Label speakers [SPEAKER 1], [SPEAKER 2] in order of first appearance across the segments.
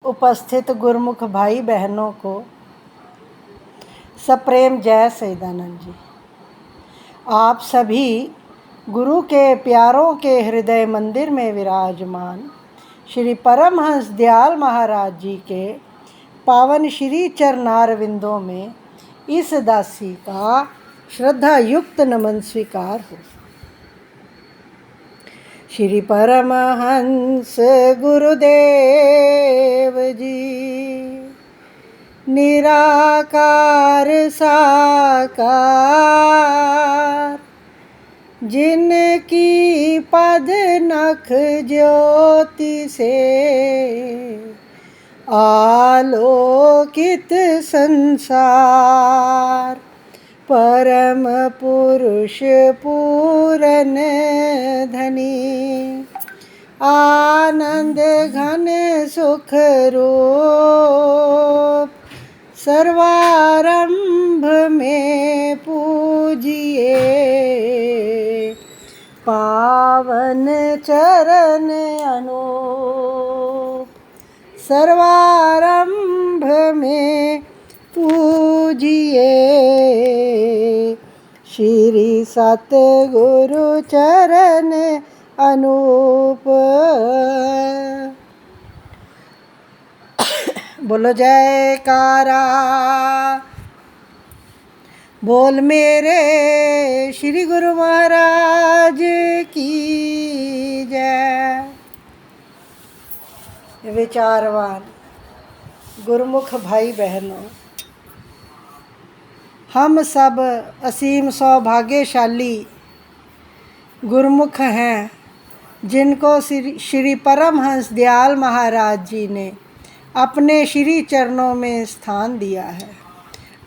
[SPEAKER 1] उपस्थित गुरुमुख भाई बहनों को सप्रेम जय सच्चिदानंद जी। आप सभी गुरु के प्यारों के हृदय मंदिर में विराजमान श्री परमहंस दयाल महाराज जी के पावन श्री चरणारविंदों में इस दासी का श्रद्धा युक्त नमन स्वीकार हो। श्री परमहंस गुरुदेव जी निराकार साकार, जिनकी पद नख ज्योति से आलोकित संसार, परम पुरुष पूरन धनी, आनंद घन सुख रूप, सर्वारंभ में पूजिए पावन चरण अनूप, सर्वारंभ में पूजिए श्री सतगुरु चरण अनूप। बोलो जयकारा, बोल मेरे श्री गुरु महाराज की जय। विचारवान गुरुमुख भाई बहनों, हम सब असीम सौभाग्यशाली गुरुमुख हैं जिनको श्री परमहंस दयाल महाराज जी ने अपने श्री चरणों में स्थान दिया है,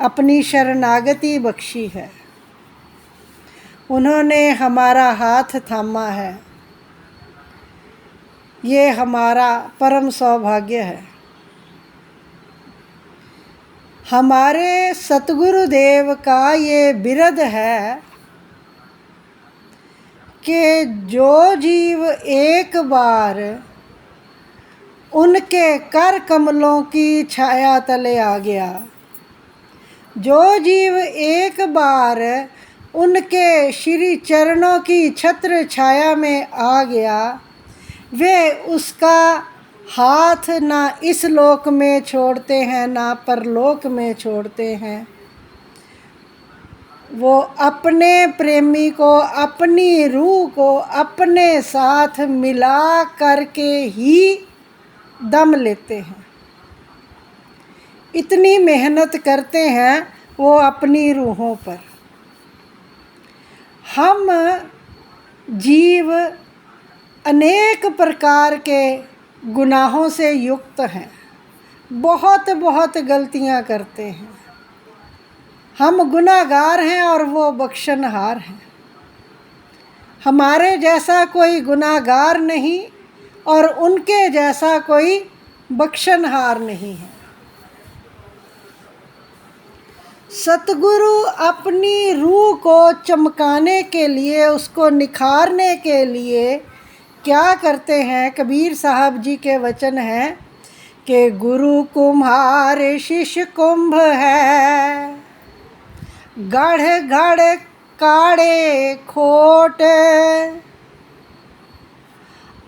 [SPEAKER 1] अपनी शरणागति बख्शी है। उन्होंने हमारा हाथ थामा है, ये हमारा परम सौभाग्य है। हमारे सतगुरुदेव का ये बिरद है कि जो जीव एक बार उनके कर कमलों की छाया तले आ गया, जो जीव एक बार उनके श्री चरणों की छत्र छाया में आ गया, वे उसका हाथ ना इस लोक में छोड़ते हैं ना परलोक में छोड़ते हैं। वो अपने प्रेमी को, अपनी रूह को अपने साथ मिला करके ही दम लेते हैं। इतनी मेहनत करते हैं वो अपनी रूहों पर। हम जीव अनेक प्रकार के गुनाहों से युक्त हैं, बहुत बहुत गलतियां करते हैं। हम गुनाहगार हैं और वो बख्शनहार हैं। हमारे जैसा कोई गुनाहगार नहीं और उनके जैसा कोई बख्शनहार नहीं है। सतगुरु अपनी रूह को चमकाने के लिए, उसको निखारने के लिए क्या करते हैं? कबीर साहब जी के वचन हैं कि गुरु कुम्हार शिष्य कुंभ है, गढ़ गढ़ काढ़े खोट,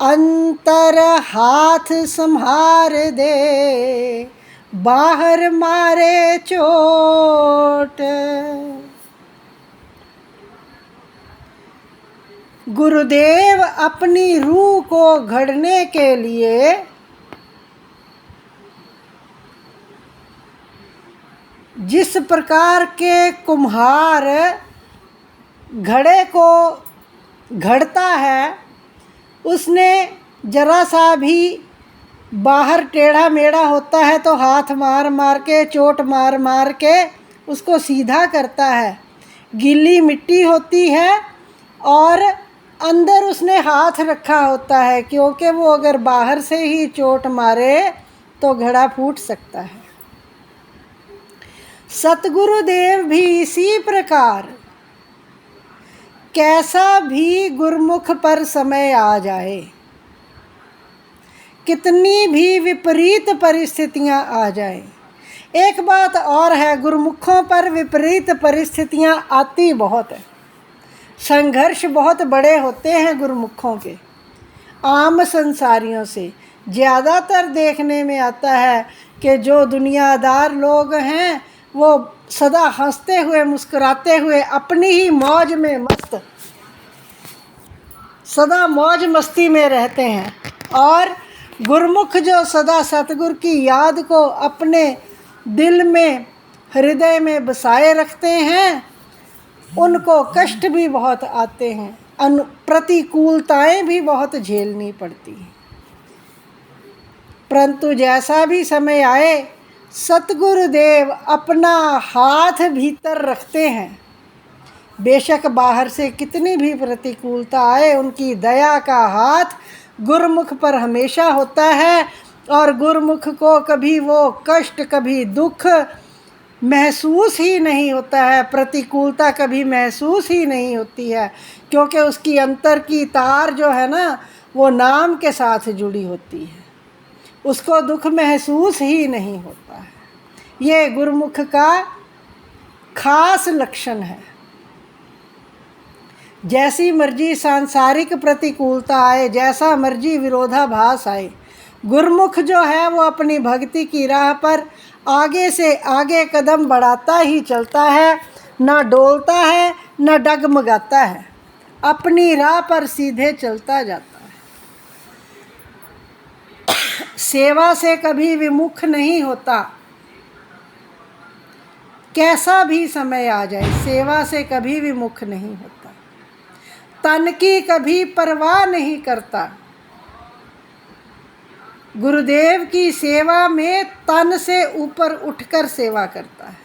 [SPEAKER 1] अंतर हाथ संहार दे, बाहर मारे चोट। गुरुदेव अपनी रूह को घड़ने के लिए जिस प्रकार के कुम्हार घड़े को घड़ता है, उसने जरा सा भी बाहर टेढ़ा मेढ़ा होता है तो हाथ मार मार के, चोट मार मार के उसको सीधा करता है। गीली मिट्टी होती है और अंदर उसने हाथ रखा होता है, क्योंकि वो अगर बाहर से ही चोट मारे तो घड़ा फूट सकता है। सतगुरुदेव भी इसी प्रकार कैसा भी गुरमुख पर समय आ जाए, कितनी भी विपरीत परिस्थितियां आ जाएं। एक बात और है, गुरुमुखों पर विपरीत परिस्थितियां आती बहुत है, संघर्ष बहुत बड़े होते हैं गुरुमुखों के आम संसारियों से। ज़्यादातर देखने में आता है कि जो दुनियादार लोग हैं वो सदा हंसते हुए मुस्कुराते हुए अपनी ही मौज में मस्त, सदा मौज मस्ती में रहते हैं, और गुरुमुख जो सदा सतगुरु की याद को अपने दिल में हृदय में बसाए रखते हैं, उनको कष्ट भी बहुत आते हैं, प्रतिकूलताएं भी बहुत झेलनी पड़ती हैं। परंतु जैसा भी समय आए, सतगुरुदेव अपना हाथ भीतर रखते हैं। बेशक बाहर से कितनी भी प्रतिकूलता आए, उनकी दया का हाथ गुरुमुख पर हमेशा होता है, और गुरुमुख को कभी वो कष्ट, कभी दुख महसूस ही नहीं होता है, प्रतिकूलता कभी महसूस ही नहीं होती है, क्योंकि उसकी अंतर की तार जो है ना, वो नाम के साथ जुड़ी होती है, उसको दुख महसूस ही नहीं होता है। ये गुरुमुख का खास लक्षण है। जैसी मर्जी सांसारिक प्रतिकूलता आए, जैसा मर्जी विरोधाभास आए, गुरुमुख जो है वो अपनी भक्ति की राह पर आगे से आगे कदम बढ़ाता ही चलता है, ना डोलता है ना डगमगाता है, अपनी राह पर सीधे चलता जाता है। सेवा से कभी विमुख नहीं होता, कैसा भी समय आ जाए सेवा से कभी विमुख नहीं होता। तन की कभी परवाह नहीं करता। गुरुदेव की सेवा में तन से ऊपर उठकर सेवा करता है।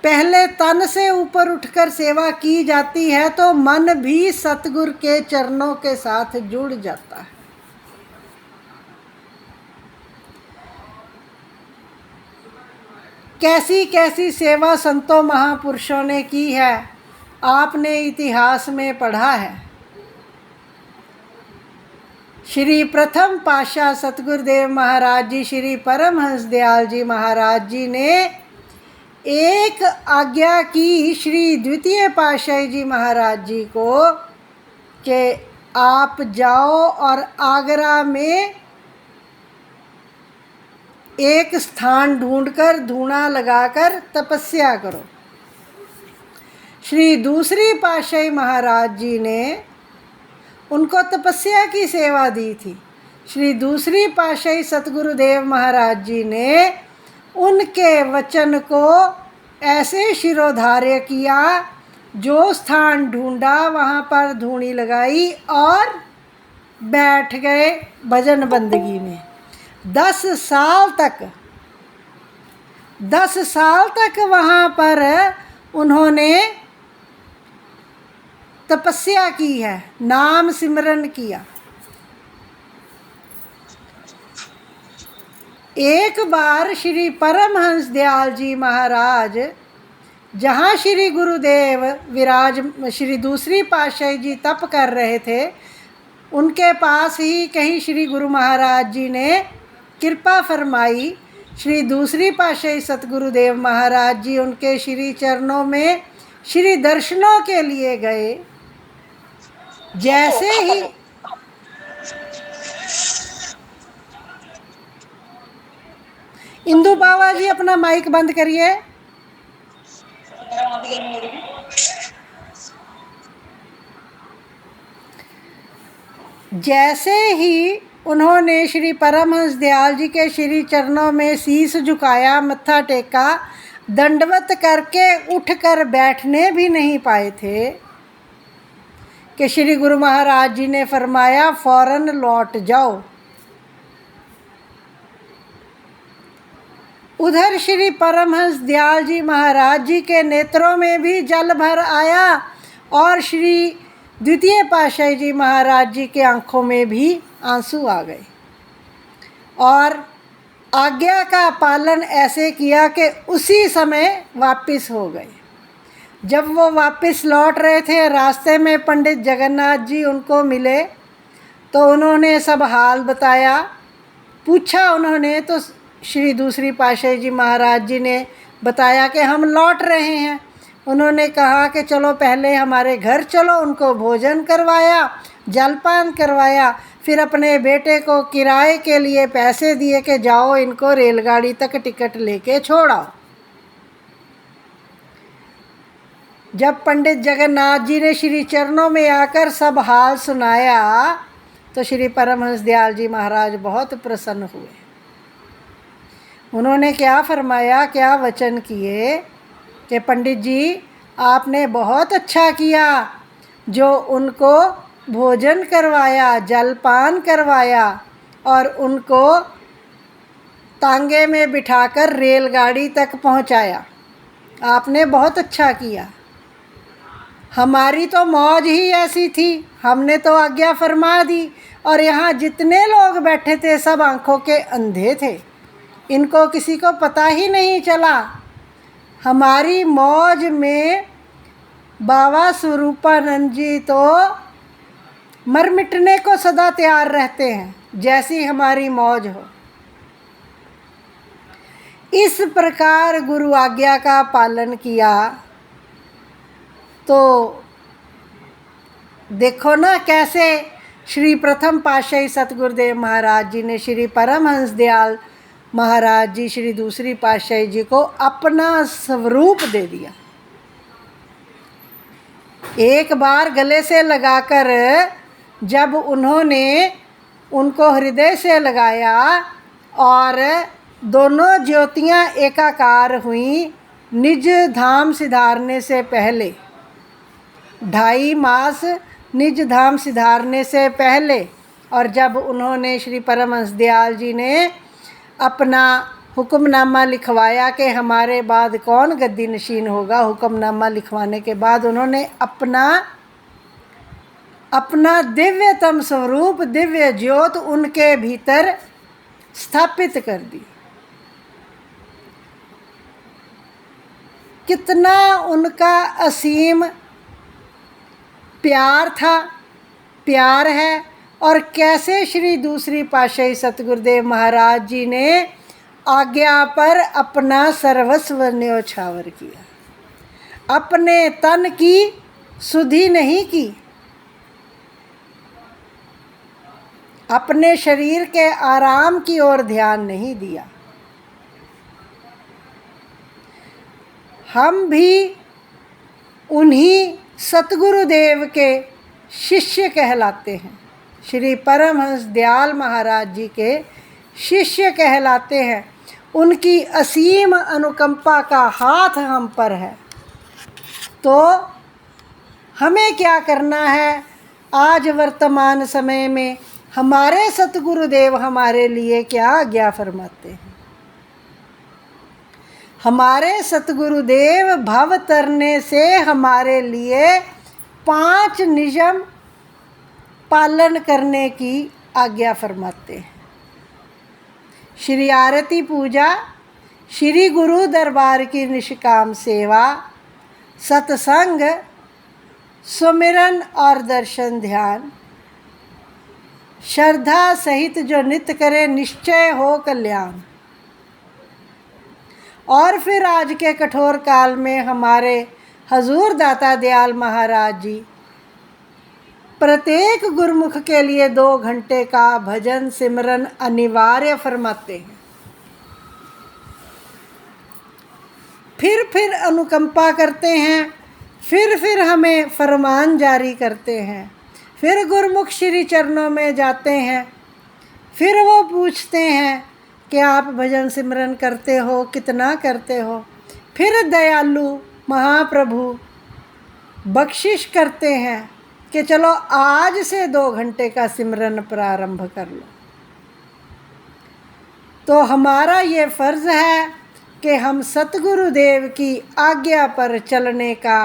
[SPEAKER 1] पहले तन से ऊपर उठकर सेवा की जाती है तो मन भी सतगुरु के चरणों के साथ जुड़ जाता है। कैसी कैसी सेवा संतों महापुरुषों ने की है, आपने इतिहास में पढ़ा है। श्री प्रथम पातशाह सतगुरुदेव महाराज जी, श्री परमहंस दयाल जी महाराज जी ने एक आज्ञा की श्री द्वितीय पातशाही जी महाराज जी को कि आप जाओ और आगरा में एक स्थान ढूंढकर धूना लगाकर तपस्या करो। श्री दूसरी पातशाही महाराज जी ने उनको तपस्या की सेवा दी थी। श्री दूसरी पातशाही सतगुरुदेव महाराज जी ने उनके वचन को ऐसे शिरोधार्य किया, जो स्थान ढूंढा वहाँ पर धूनी लगाई और बैठ गए भजन बंदगी में। 10 साल तक वहाँ पर उन्होंने तपस्या की है, नाम सिमरन किया। एक बार श्री परमहंस दयाल जी महाराज, जहाँ श्री गुरुदेव श्री दूसरी पातशाही जी तप कर रहे थे, उनके पास ही कहीं श्री गुरु महाराज जी ने कृपा फरमाई। श्री दूसरी पातशाही सतगुरुदेव महाराज जी उनके श्री चरणों में श्री दर्शनों के लिए गए। जैसे ही इंदु बाबा जी अपना माइक बंद करिए। जैसे ही उन्होंने श्री परमहंस दयाल जी के श्री चरणों में शीश झुकाया, मत्था टेका, दंडवत करके उठकर बैठने भी नहीं पाए थे कि श्री गुरु महाराज जी ने फरमाया फौरन लौट जाओ। उधर श्री परमहंस दयाल जी महाराज जी के नेत्रों में भी जल भर आया और श्री द्वितीय पातशाही जी महाराज जी के आंखों में भी आंसू आ गए, और आज्ञा का पालन ऐसे किया कि उसी समय वापस हो गए। जब वो वापस लौट रहे थे, रास्ते में पंडित जगन्नाथ जी उनको मिले तो उन्होंने सब हाल बताया। पूछा उन्होंने तो श्री दूसरी पातशाही जी महाराज जी ने बताया कि हम लौट रहे हैं। उन्होंने कहा कि चलो पहले हमारे घर चलो। उनको भोजन करवाया, जलपान करवाया, फिर अपने बेटे को किराए के लिए पैसे दिए कि जाओ इनको रेलगाड़ी तक टिकट लेके छोड़ाओ। जब पंडित जगन्नाथ जी ने श्री चरणों में आकर सब हाल सुनाया तो श्री परमहंस दयाल जी महाराज बहुत प्रसन्न हुए। उन्होंने क्या फरमाया, क्या वचन किए कि पंडित जी आपने बहुत अच्छा किया जो उनको भोजन करवाया, जलपान करवाया और उनको तांगे में बिठाकर रेलगाड़ी तक पहुंचाया। आपने बहुत अच्छा किया। हमारी तो मौज ही ऐसी थी, हमने तो आज्ञा फरमा दी और यहाँ जितने लोग बैठे थे सब आंखों के अंधे थे, इनको किसी को पता ही नहीं चला। हमारी मौज में बाबा स्वरूपानंद जी तो मर मिटने को सदा तैयार रहते हैं, जैसी हमारी मौज हो। इस प्रकार गुरु आज्ञा का पालन किया तो देखो ना कैसे श्री प्रथम पातशाही सतगुरुदेव महाराज जी ने श्री परमहंस दयाल महाराज जी श्री दूसरी पातशाही जी को अपना स्वरूप दे दिया। एक बार गले से लगाकर जब उन्होंने उनको हृदय से लगाया और दोनों ज्योतियाँ एकाकार हुई, निज धाम सिधारने से पहले, 2.5 मास निज धाम सिधारने से पहले, और जब उन्होंने श्री परमहंस दयाल जी ने अपना हुक्मनामा लिखवाया कि हमारे बाद कौन गद्दी नशीन होगा, हुक्मनामा लिखवाने के बाद उन्होंने अपना दिव्यतम स्वरूप, दिव्य ज्योत उनके भीतर स्थापित कर दी। कितना उनका असीम प्यार था, प्यार है, और कैसे श्री दूसरी पातशाही सतगुरुदेव महाराज जी ने आज्ञा पर अपना सर्वस्व न्योछावर किया, अपने तन की सुधि नहीं की, अपने शरीर के आराम की ओर ध्यान नहीं दिया। हम भी उन्हीं सतगुरुदेव के शिष्य कहलाते हैं, श्री परमहंस दयाल महाराज जी के शिष्य कहलाते हैं। उनकी असीम अनुकंपा का हाथ हम पर है। तो हमें क्या करना है, आज वर्तमान समय में हमारे सतगुरुदेव हमारे लिए क्या आज्ञा फरमाते हैं। हमारे सतगुरुदेव भव तरने से हमारे लिए 5 नियम पालन करने की आज्ञा फरमाते हैं। श्री आरती पूजा, श्री गुरु दरबार की निष्काम सेवा, सत्संग, सुमिरन और दर्शन ध्यान, श्रद्धा सहित जो नित्य करे निश्चय हो कल्याण। और फिर आज के कठोर काल में हमारे हजूर दाता दयाल महाराज जी प्रत्येक गुरुमुख के लिए 2 घंटे का भजन सिमरन अनिवार्य फरमाते हैं। फिर अनुकंपा करते हैं, फिर हमें फरमान जारी करते हैं। फिर गुरुमुख श्री चरणों में जाते हैं, फिर वो पूछते हैं कि आप भजन सिमरन करते हो, कितना करते हो। फिर दयालु महाप्रभु बख्शिश करते हैं कि चलो आज से 2 घंटे का सिमरन प्रारंभ कर लो। तो हमारा ये फ़र्ज़ है कि हम सतगुरुदेव की आज्ञा पर चलने का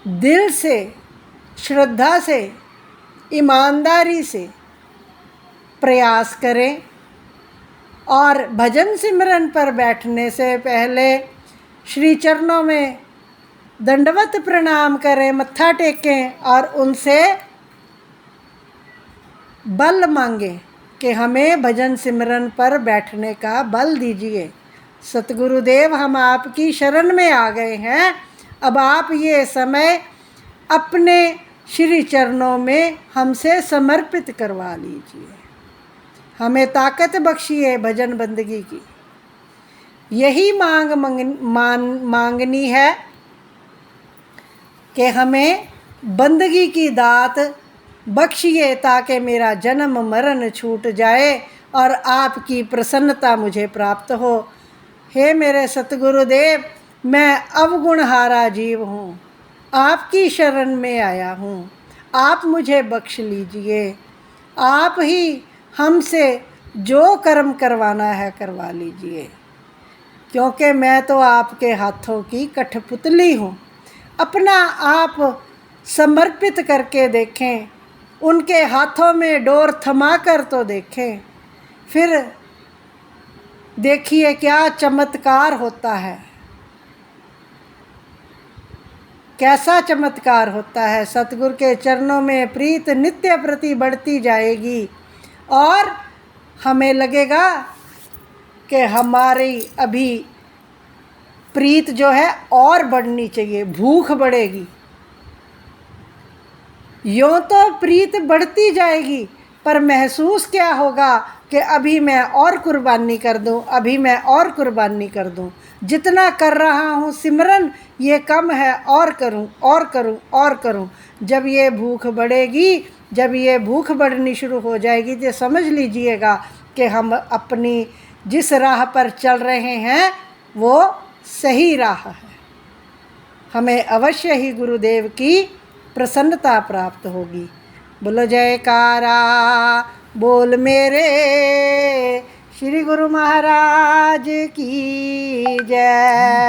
[SPEAKER 1] दिल से, श्रद्धा से, ईमानदारी से प्रयास करें और भजन सिमरन पर बैठने से पहले श्री चरणों में दंडवत प्रणाम करें, मत्था टेकें और उनसे बल मांगे कि हमें भजन सिमरन पर बैठने का बल दीजिए। सतगुरुदेव, हम आपकी शरण में आ गए हैं। अब आप ये समय अपने श्री चरणों में हमसे समर्पित करवा लीजिए। हमें ताकत बख्शिए भजन बंदगी की। यही मांगनी है कि हमें बंदगी की दात बख्शिए, ताकि मेरा जन्म मरण छूट जाए और आपकी प्रसन्नता मुझे प्राप्त हो। हे मेरे सतगुरुदेव, मैं अवगुणहारा जीव हूँ, आपकी शरण में आया हूँ, आप मुझे बख्श लीजिए। आप ही हमसे जो कर्म करवाना है करवा लीजिए, क्योंकि मैं तो आपके हाथों की कठपुतली हूँ। अपना आप समर्पित करके देखें, उनके हाथों में डोर थमा कर तो देखें, फिर देखिए क्या चमत्कार होता है, कैसा चमत्कार होता है। सतगुरु के चरणों में प्रीत नित्य प्रति बढ़ती जाएगी और हमें लगेगा कि हमारी अभी प्रीत जो है और बढ़नी चाहिए, भूख बढ़ेगी। यूँ तो प्रीत बढ़ती जाएगी, पर महसूस क्या होगा कि अभी मैं और कुर्बानी कर दूं, अभी मैं और कुर्बानी कर दूं। जितना कर रहा हूँ सिमरन ये कम है, और करूँ और करूँ और करूँ। जब ये भूख बढ़ेगी, जब ये भूख बढ़नी शुरू हो जाएगी, तो समझ लीजिएगा कि हम अपनी जिस राह पर चल रहे हैं वो सही राह है। हमें अवश्य ही गुरुदेव की प्रसन्नता प्राप्त होगी। बोलो जयकारा बोल मेरे श्री गुरु महाराज की जय।